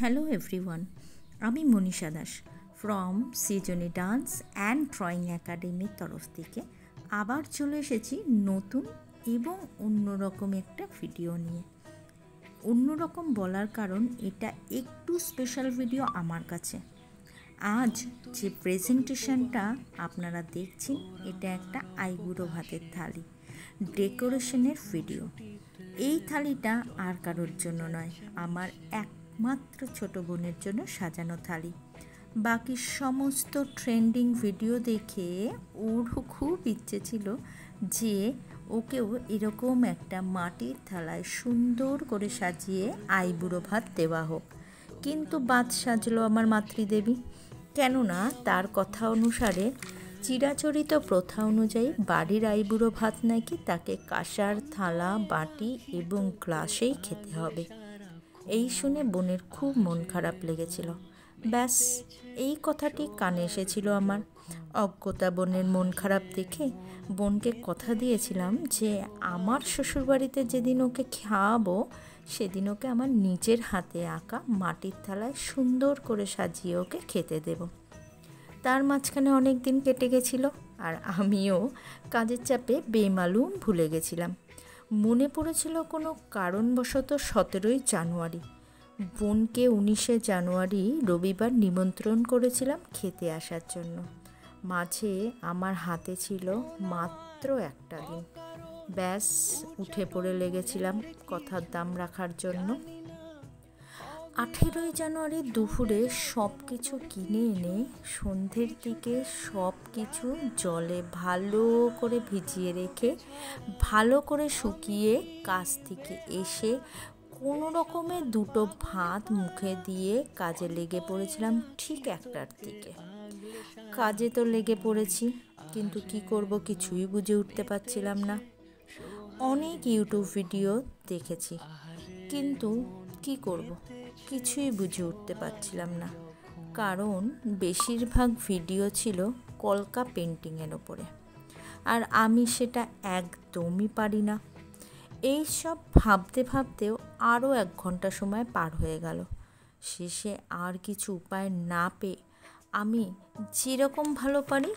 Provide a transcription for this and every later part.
Hello everyone, আমি Manisha Das from Srijani dance and drawing একাডেমির তরফ থেকে আবার চলে এসেছি নতুন এবং অন্যরকম একটা ভিডিও নিয়ে। অন্যরকম বলার কারণ এটা একটু স্পেশাল ভিডিও আমার কাছে। আজ যে প্রেজেন্টেশনটা আপনারা দেখছেন এটা একটা আইবুড়ো ভাতের থালি ডেকোরেশনের ভিডিও। এই থালিটা আর কারোর জন্য নয়, আমার একমাত্র ছোট বোনের জন্য সাজানো থালি। বাকি সমস্ত ট্রেন্ডিং ভিডিও দেখে ওর খুব ইচ্ছে ছিল যে ওকেও এরকম একটা মাটির থালায় সুন্দর করে সাজিয়ে আইবুড়ো ভাত দেওয়া হোক। কিন্তু বাদ সাজলো আমার মাতৃদেবী, কেননা তার কথা অনুসারে চিরাচরিত প্রথা অনুযায়ী বাড়ির আইবুড়ো ভাত নাকি তাকে কাঁসার থালা, বাটি এবং গ্লাসেই খেতে হবে। এই শুনে বোনের খুব মন খারাপ লেগেছিল। ব্যাস, এই কথাটি কানে এসেছিল আমার। অজ্ঞতা বোনের মন খারাপ দেখে বোনকে কথা দিয়েছিলাম যে আমার শ্বশুরবাড়িতে যেদিন ওকে খাওয়াবো সেদিন ওকে আমার নিজের হাতে আঁকা মাটির থালায় সুন্দর করে সাজিয়ে ওকে খেতে দেব। তার মাঝখানে অনেক দিন কেটে গেছিল আর আমিও কাজের চাপে বেমালুম ভুলে গেছিলাম। মনে পড়েছিল কোনো কারণবশত 17ই জানুয়ারি বোনকে 19শে জানুয়ারি রবিবার নিমন্ত্রণ করেছিলাম খেতে আসার জন্য। মাঝে আমার হাতে ছিল মাত্র একটা দিন। ব্যাস, উঠে পড়ে লেগেছিলাম কথার দাম রাখার জন্য। 18ই জানুয়ারি দুপুরে সব কিছু কিনে এনে সন্ধ্যের দিকে সব কিছু জলে ভালো করে ভিজিয়ে রেখে ভালো করে শুকিয়ে কাজ থেকে এসে কোনো রকমে দুটো ভাত মুখে দিয়ে কাজে লেগে পড়েছিলাম ঠিক 1টার দিকে। কাজে তো লেগে পড়েছি, কিন্তু কি করব কিছুই বুঝে উঠতে পারছিলাম না। অনেক ইউটিউব ভিডিও দেখেছি, কিন্তু কি করব কিছুই বুঝে উঠতে পারছিলাম না, কারণ বেশিরভাগ ভিডিও ছিল কলকা পেন্টিংয়ের ওপরে, আর আমি সেটা একদমই পারি না। এই সব ভাবতে ভাবতেও আরও 1 ঘন্টা সময় পার হয়ে গেল। শেষে আর কিছু উপায় না পেয়ে আমি যেরকম ভালো পারি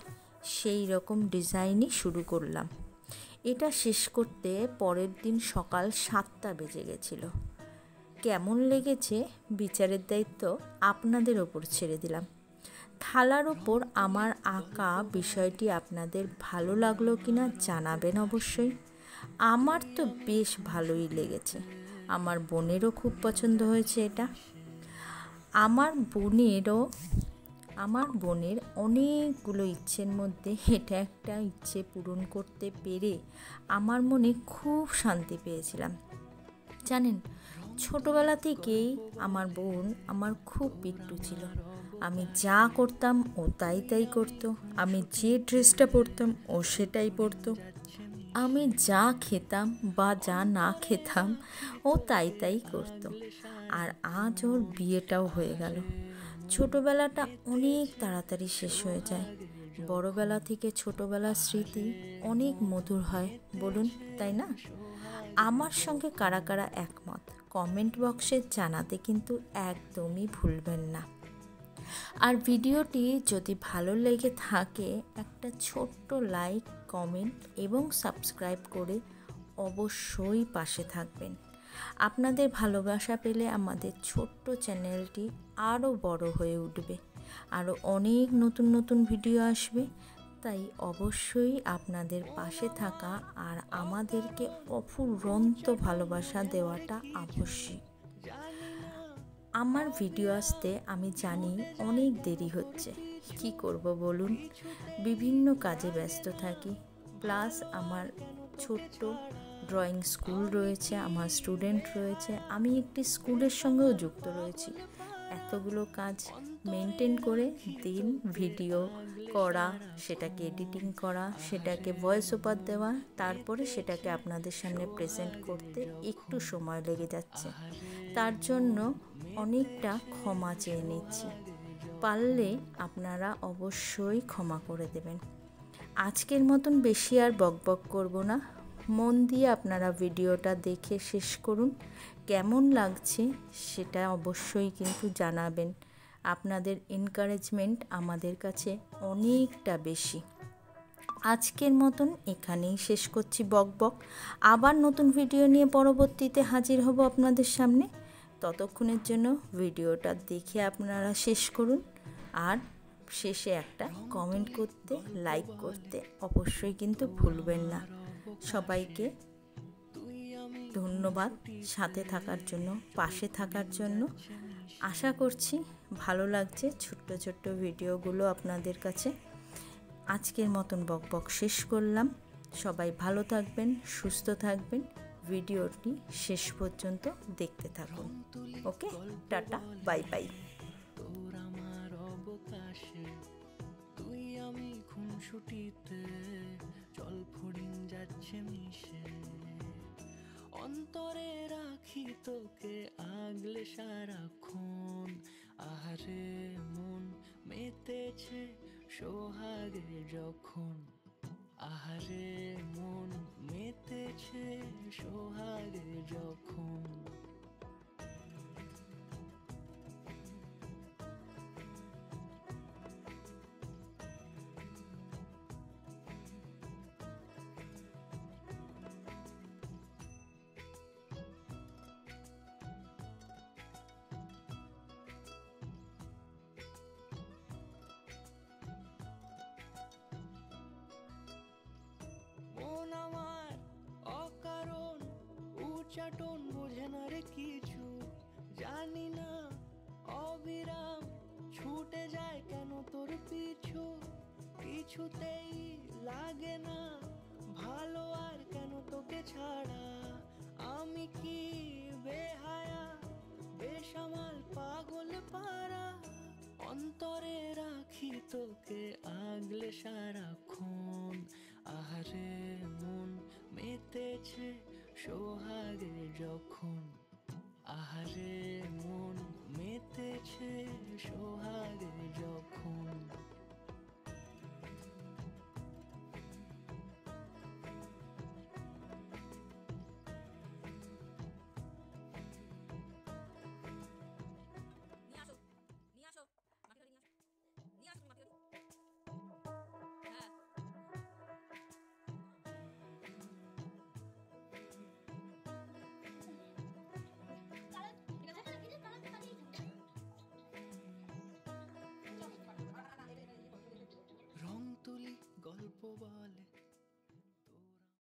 সেই রকম ডিজাইনই শুরু করলাম। এটা শেষ করতে পরের দিন সকাল 7টা বেজে গেছিল। কেমন লেগেছে বিচারের দায়িত্ব আপনাদের ওপর ছেড়ে দিলাম। থালার ওপর আমার আঁকা বিষয়টি আপনাদের ভালো লাগলো কিনা জানাবেন অবশ্যই। আমার তো বেশ ভালোই লেগেছে, আমার বোনেরও খুব পছন্দ হয়েছে এটা। আমার বোনের অনেকগুলো ইচ্ছের মধ্যে এটা একটা ইচ্ছে পূরণ করতে পেরে আমার মনে খুব শান্তি পেয়েছিলাম। জানেন, ছোটবেলা থেকেই আমার বোন আমার খুব পিট্টু ছিল। আমি যা করতাম ও তাই করতো, আমি যে ড্রেসটা পরতাম ও সেটাই পরতো, আমি যা খেতাম বা যা না খেতাম ও তাই করতো। আর আজ ওর বিয়েটাও হয়ে গেল। ছোটোবেলাটা অনেক তাড়াতাড়ি শেষ হয়ে যায়। বড়বেলা থেকে ছোটোবেলার স্মৃতি অনেক মধুর হয়, বলুন তাই না? আমার সঙ্গে কারা কারা একমত কমেন্ট বক্সে জানাতে কিন্তু একদমই ভুলবেন না। আর ভিডিওটি যদি ভালো লেগে থাকে একটা ছোট্ট লাইক, কমেন্ট এবং সাবস্ক্রাইব করে অবশ্যই পাশে থাকবেন। আপনাদের ভালোবাসা পেলে আমাদের ছোট্ট চ্যানেলটি আরও বড় হয়ে উঠবে, আরও অনেক নতুন ভিডিও আসবে। তাই অবশ্যই আপনাদের পাশে থাকা আর আমাদেরকে অফুরন্ত ভালোবাসা দেওয়াটা আবশ্যিক। আমার ভিডিও আসতে আমি জানি অনেক দেরি হচ্ছে, কি করব বলুন, বিভিন্ন কাজে ব্যস্ত থাকি, প্লাস আমার ছোট্ট ড্রয়িং স্কুল রয়েছে, আমার স্টুডেন্ট রয়েছে, আমি একটি স্কুলের সঙ্গেও যুক্ত রয়েছি। এতগুলো কাজ মেনটেন করে দিন ভিডিও করা, সেটাকে এডিটিং করা, সেটাকে ভয়েস ওভার দেওয়া, তারপরে সেটাকে আপনাদের সামনে প্রেজেন্ট করতে একটু সময় লেগে যাচ্ছে। তার জন্য অনেকটা ক্ষমা চেয়ে নিচ্ছি, পারলে আপনারা অবশ্যই ক্ষমা করে দেবেন। আজকের মতন বেশি আর বকবক করব না, মন দিয়ে আপনারা ভিডিওটা দেখে শেষ করুন। কেমন লাগছে সেটা অবশ্যই কিন্তু জানাবেন। আপনাদের এনকারেজমেন্ট আমাদের কাছে অনেকটা বেশি। আজকের মতন এখানেই শেষ করছি বকবক। আবার নতুন ভিডিও নিয়ে পরবর্তীতে হাজির হব আপনাদের সামনে। ততক্ষণের জন্য ভিডিওটা দেখে আপনারা শেষ করুন, আর শেষে একটা কমেন্ট করতে, লাইক করতে অবশ্যই কিন্তু ভুলবেন না। সবাইকে ধন্যবাদ সাথে থাকার জন্য, পাশে থাকার জন্য। আশা করছি ভালো লাগছে ছোট্ট ছোট্ট ভিডিওগুলো আপনাদের কাছে। আজকের মতন বকবক শেষ করলাম। সবাই ভালো থাকবেন, সুস্থ থাকবেন, ভিডিওটি শেষ পর্যন্ত দেখতে থাকুন। ওকে, টাটা, বাই বাই। তোর আমার অবকাশে তুই আমি খুনসুটিতে জল ফড়িং যাচ্ছে মিশে, অন্তরে রাখি তোকে আগলে সারাক্ষণ। আহারে মন মেতেছে সোহাগে যখন, আহারে মন মেতেছে সোহাগে যখন। মন আমার অকারণ উচ্চাটন বোঝে না রে কিছু, জানি না অবিরাম ছুটে যায় কেন তোর পিছু। কিছুতেই লাগে না ভালো আর কেন তোকে ছাড়া, আমি কি বেহায়া বেসামাল পা